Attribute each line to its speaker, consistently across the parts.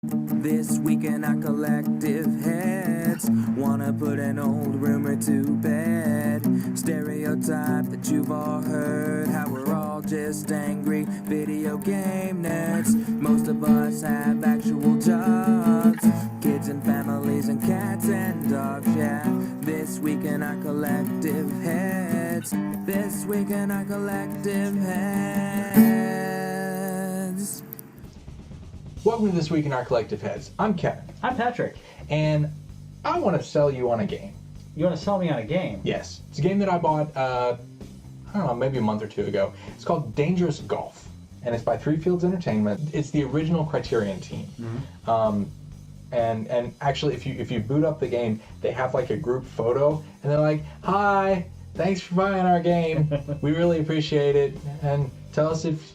Speaker 1: This week in our collective heads, wanna put an old rumor to bed. Stereotype that you've all heard, how we're all just angry video game nerds. Most of us have actual jobs, kids and families and cats and dogs, yeah. This week in our collective heads, this week in our collective heads.
Speaker 2: Welcome to This Week in Our Collective Heads. I'm Kevin.
Speaker 3: I'm Patrick.
Speaker 2: And I want to sell you on a game.
Speaker 3: You want to sell me on a game?
Speaker 2: Yes. It's a game that I bought, I don't know, maybe a month or two ago. It's called Dangerous Golf. And it's by Three Fields Entertainment. It's the original Criterion team. Mm-hmm. And actually, if you boot up the game, they have like a group photo. And they're like, hi, thanks for buying our game. We really appreciate it. And tell us if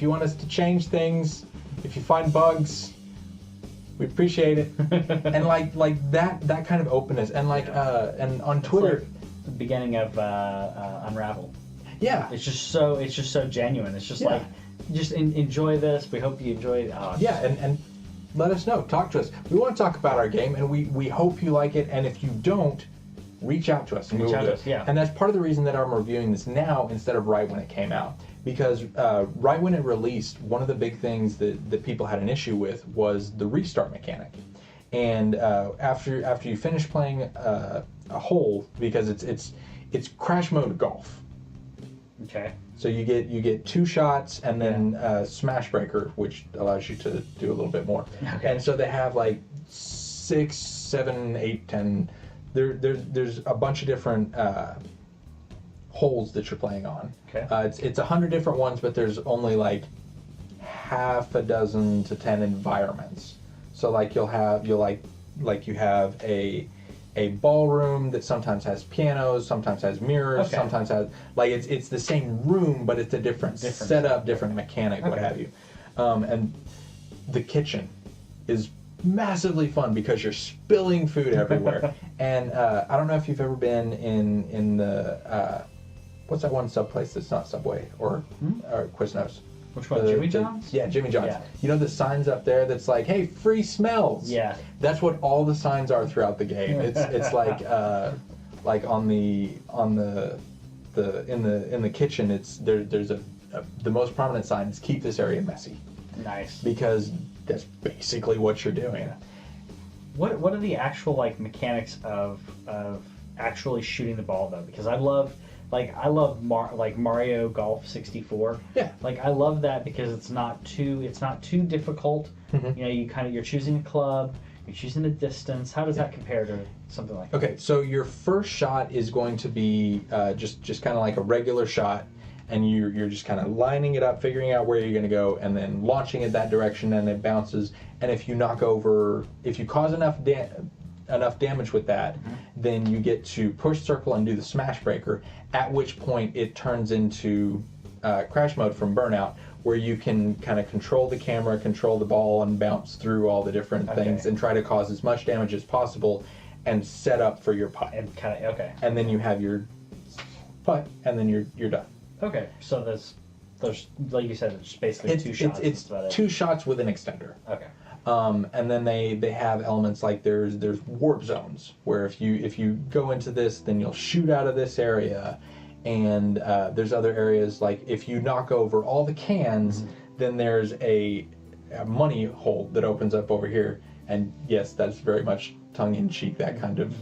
Speaker 2: you want us to change things. If you find bugs, we appreciate it. And like that kind of openness, and and on Twitter,
Speaker 3: it's like the beginning of Unravel.
Speaker 2: Yeah,
Speaker 3: it's just so genuine. It's just like, just enjoy this. We hope you enjoy it. Oh,
Speaker 2: and let us know. Talk to us. We want to talk about our game, and we hope you like it. And if you don't, reach out to us. And
Speaker 3: reach out to us. Yeah.
Speaker 2: And that's part of the reason that I'm reviewing this now instead of right when it came out. Because right when it released, one of the big things that people had an issue with was the restart mechanic. And after you finish playing a hole, because it's crash mode golf.
Speaker 3: Okay.
Speaker 2: So you get two shots and then smash breaker, which allows you to do a little bit more.
Speaker 3: Okay.
Speaker 2: And so they have like 6, 7, 8, 10. There's a bunch of different holes that you're playing on.
Speaker 3: Okay.
Speaker 2: It's 100 different ones, but there's only like half a dozen to 10 environments. So like you have a ballroom that sometimes has pianos, sometimes has mirrors, sometimes has like it's the same room, but it's a different setup, different mechanic, what have you. And the kitchen is massively fun because you're spilling food everywhere. And I don't know if you've ever been in the what's that one sub place that's not Subway or Quiznos?
Speaker 3: Which one? Jimmy John's?
Speaker 2: Yeah, Jimmy John's.
Speaker 3: Yeah.
Speaker 2: You know the signs up there that's like, hey, free smells.
Speaker 3: Yeah.
Speaker 2: That's what all the signs are throughout the game. It's like in the kitchen. There's the most prominent sign is keep this area messy.
Speaker 3: Nice.
Speaker 2: Because that's basically what you're doing.
Speaker 3: What are the actual like mechanics of actually shooting the ball though? Because I love Mario Golf 64.
Speaker 2: Yeah.
Speaker 3: Like I love that because it's not too difficult. Mm-hmm. You know, you're choosing a club, you're choosing a distance. How does that compare to something like that?
Speaker 2: Okay, so your first shot is going to be just kind of like a regular shot, and you're just kind of lining it up, figuring out where you're going to go, and then launching it that direction, and it bounces. And if you cause enough damage with that, mm-hmm. then you get to push circle and do the smash breaker, at which point it turns into crash mode from Burnout, where you can kind of control the camera, control the ball, and bounce through all the different things and try to cause as much damage as possible and set up for your putt. And then you have your putt, and then you're done.
Speaker 3: Okay, so there's like you said, it's basically two shots.
Speaker 2: It's two shots with an extender.
Speaker 3: Okay.
Speaker 2: And then they have elements like there's warp zones where if you go into this, then you'll shoot out of this area, and there's other areas like if you knock over all the cans, mm-hmm. then there's a money hole that opens up over here, and yes, that's very much tongue-in-cheek, that kind of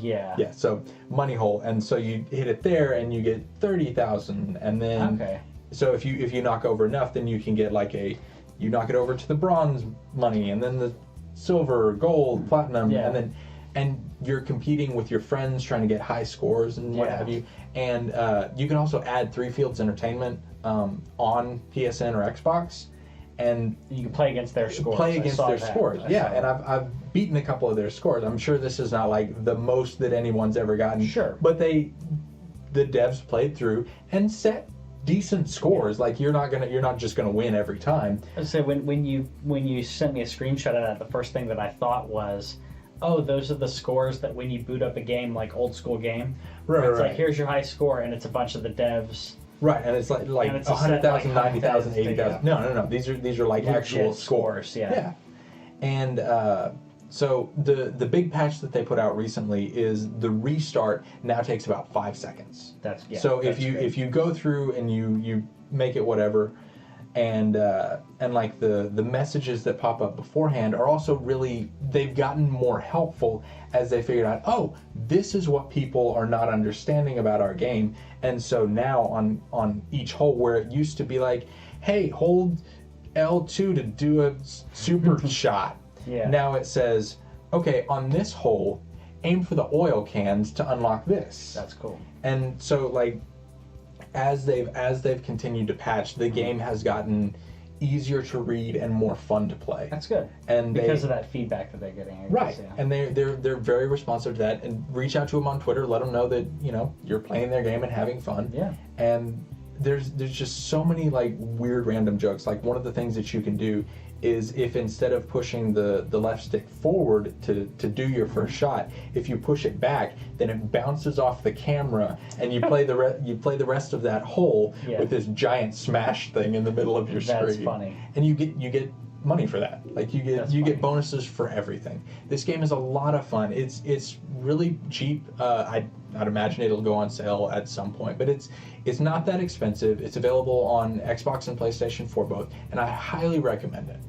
Speaker 2: so money hole, and so you hit it there and you get 30,000, and then so if you knock over enough, then you can get like you knock it over to the bronze money, and then the silver, gold, platinum, and you're competing with your friends trying to get high scores and what have you. And you can also add Three Fields Entertainment on PSN or Xbox, and
Speaker 3: you can play against their scores.
Speaker 2: And I've beaten a couple of their scores. I'm sure this is not like the most that anyone's ever gotten.
Speaker 3: Sure.
Speaker 2: But the devs played through and set decent scores. Like you're not just gonna win every time.
Speaker 3: So when you sent me a screenshot of that, the first thing that I thought was, oh, those are the scores that when you boot up a game like old school game, it's like here's your high score, and it's a bunch of the devs.
Speaker 2: Right, and it's like 100,000, 90,000, 80,000. No. These are like actual scores.
Speaker 3: Yeah.
Speaker 2: And so the big patch that they put out recently is the restart now takes about 5 seconds. So if you go through and you make it whatever, and like the messages that pop up beforehand are also really, they've gotten more helpful as they figured out, oh, this is what people are not understanding about our game. And so now on each hole where it used to be like, hey, hold L2 to do a super shot.
Speaker 3: Yeah.
Speaker 2: Now it says, okay, on this hole, aim for the oil cans to unlock this.
Speaker 3: That's cool.
Speaker 2: And so like as they've continued to patch, the game has gotten easier to read and more fun to play.
Speaker 3: That's good.
Speaker 2: And
Speaker 3: because of that feedback that they're getting. I
Speaker 2: Right.
Speaker 3: guess, yeah.
Speaker 2: And they're very responsive to that, and reach out to them on Twitter, let them know that, you know, you're playing their game and having fun.
Speaker 3: Yeah.
Speaker 2: And there's just so many like weird random jokes. Like one of the things that you can do is if instead of pushing the left stick forward to do your first shot, if you push it back, then it bounces off the camera and you play the rest of that hole with this giant smash thing in the middle of your screen.
Speaker 3: That's funny.
Speaker 2: And you get money for that. Like you get bonuses for everything. This game is a lot of fun. It's really cheap. I'd imagine it'll go on sale at some point, but it's not that expensive. It's available on Xbox and PlayStation 4 both, and I highly recommend it.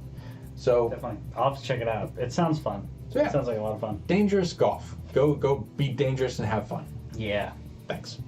Speaker 2: So
Speaker 3: Definitely. I'll have to check it out. It sounds fun.
Speaker 2: So yeah.
Speaker 3: It sounds like a lot of fun.
Speaker 2: Dangerous Golf. Go be dangerous and have fun.
Speaker 3: Yeah.
Speaker 2: Thanks.